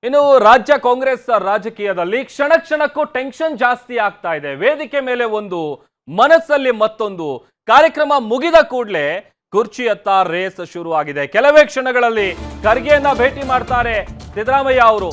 ಇನ್ನು ರಾಜ್ಯ ಕಾಂಗ್ರೆಸ್ ರಾಜಕೀಯದಲ್ಲಿ ಕ್ಷಣ ಕ್ಷಣಕ್ಕೂ ಟೆನ್ಷನ್ ಜಾಸ್ತಿ ಆಗ್ತಾ ಇದೆ. ವೇದಿಕೆ ಮೇಲೆ ಒಂದು, ಮನಸ್ಸಲ್ಲಿ ಮತ್ತೊಂದು. ಕಾರ್ಯಕ್ರಮ ಮುಗಿದ ಕೂಡಲೇ ಕುರ್ಚಿಯತ್ತ ರೇಸ್ ಶುರು ಆಗಿದೆ. ಕೆಲವೇ ಕ್ಷಣಗಳಲ್ಲಿ ಖರ್ಗೆಯನ್ನ ಭೇಟಿ ಮಾಡ್ತಾರೆ ಸಿದ್ದರಾಮಯ್ಯ ಅವರು.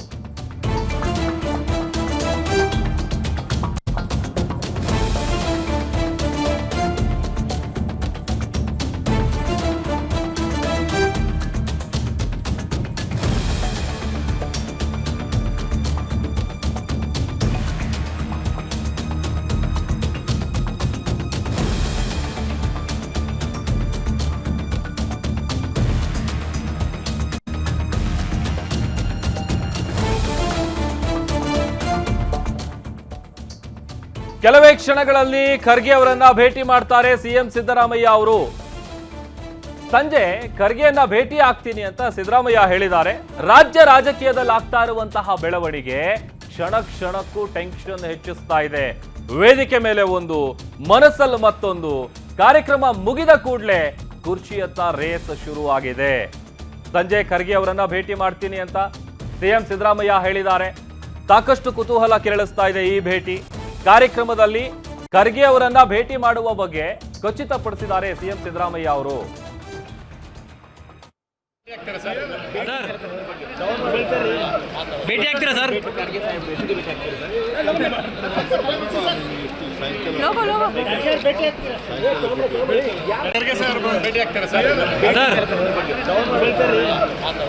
ಕೆಲವೇ ಕ್ಷಣಗಳಲ್ಲಿ ಖರ್ಗೆ ಅವರನ್ನ ಭೇಟಿ ಮಾಡ್ತಾರೆ ಸಿಎಂ ಸಿದ್ದರಾಮಯ್ಯ ಅವರು. ಸಂಜೆ ಖರ್ಗೆಯನ್ನ ಭೇಟಿ ಆಗ್ತೀನಿ ಅಂತ ಸಿದ್ದರಾಮಯ್ಯ ಹೇಳಿದ್ದಾರೆ. ರಾಜ್ಯ ರಾಜಕೀಯದಲ್ಲಿ ಆಗ್ತಾ ಇರುವಂತಹ ಬೆಳವಣಿಗೆ ಕ್ಷಣ ಕ್ಷಣಕ್ಕೂ ಟೆನ್ಷನ್ ಹೆಚ್ಚಿಸ್ತಾ ಇದೆ. ವೇದಿಕೆ ಮೇಲೆ ಒಂದು, ಮನಸ್ಸಲ್ಲಿ ಮತ್ತೊಂದು. ಕಾರ್ಯಕ್ರಮ ಮುಗಿದ ಕೂಡಲೇ ಕುರ್ಚಿಯತ್ತ ರೇಸ್ ಶುರು ಆಗಿದೆ. ಸಂಜೆ ಖರ್ಗೆ ಅವರನ್ನ ಭೇಟಿ ಮಾಡ್ತೀನಿ ಅಂತ ಸಿಎಂ ಸಿದ್ದರಾಮಯ್ಯ ಹೇಳಿದ್ದಾರೆ. ಸಾಕಷ್ಟು ಕುತೂಹಲ ಕೆರಳಿಸ್ತಾ ಇದೆ ಈ ಭೇಟಿ. ಕಾರ್ಯಕ್ರಮದಲ್ಲಿ ಖರ್ಗೆ ಅವರನ್ನ ಭೇಟಿ ಮಾಡುವ ಬಗ್ಗೆ ಖಚಿತಪಡಿಸಿದ್ದಾರೆ ಸಿಎಂ ಸಿದ್ದರಾಮಯ್ಯ ಅವರು. ಭೇಟಿ ಆಗ್ತೀರಾ ಸರ್?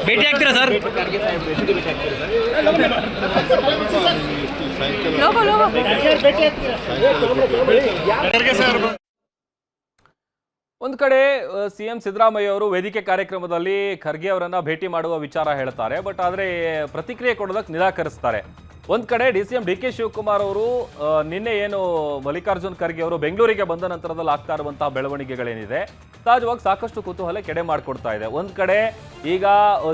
ಭೇಟಿ ಆಗ್ತೀರಾ ಸರ್? ಒಂದ್ ಕಡೆ ಸಿಎಂ ಸಿದ್ದರಾಮಯ್ಯ ಅವರು ವೇದಿಕೆ ಕಾರ್ಯಕ್ರಮದಲ್ಲಿ ಖರ್ಗೆ ಅವರನ್ನ ಭೇಟಿ ಮಾಡುವ ವಿಚಾರ ಹೇಳ್ತಾರೆ. ಬಟ್ ಆದ್ರೆ ಪ್ರತಿಕ್ರಿಯೆ ಕೊಡೋದಕ್ಕೆ ನಿರಾಕರಿಸ್ತಾರೆ. ಒಂದ್ ಕಡೆ ಡಿಸಿಎಂ ಡಿ.ಕೆ. ಶಿವಕುಮಾರ್ ಅವರು ನಿನ್ನೆ ಏನು ಮಲ್ಲಿಕಾರ್ಜುನ್ ಖರ್ಗೆ ಅವರು ಬೆಂಗಳೂರಿಗೆ ಬಂದ ನಂತರದಲ್ಲಿ ಆಗ್ತಾ ಇರುವಂತಹ ಬೆಳವಣಿಗೆಗಳೇನಿದೆ ಸಹಜವಾಗಿ ಸಾಕಷ್ಟು ಕುತೂಹಲ ಕೆಡೆ ಮಾಡಿಕೊಡ್ತಾ ಇದೆ. ಒಂದ್ ಕಡೆ ಈಗ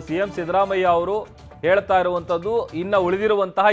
ಸಿಎಂ ಸಿದ್ದರಾಮಯ್ಯ ಅವರು ಹೇಳ್ತಾ ಇರುವಂತದ್ದು ಇನ್ನ ಉಳಿದಿರುವಂತಹ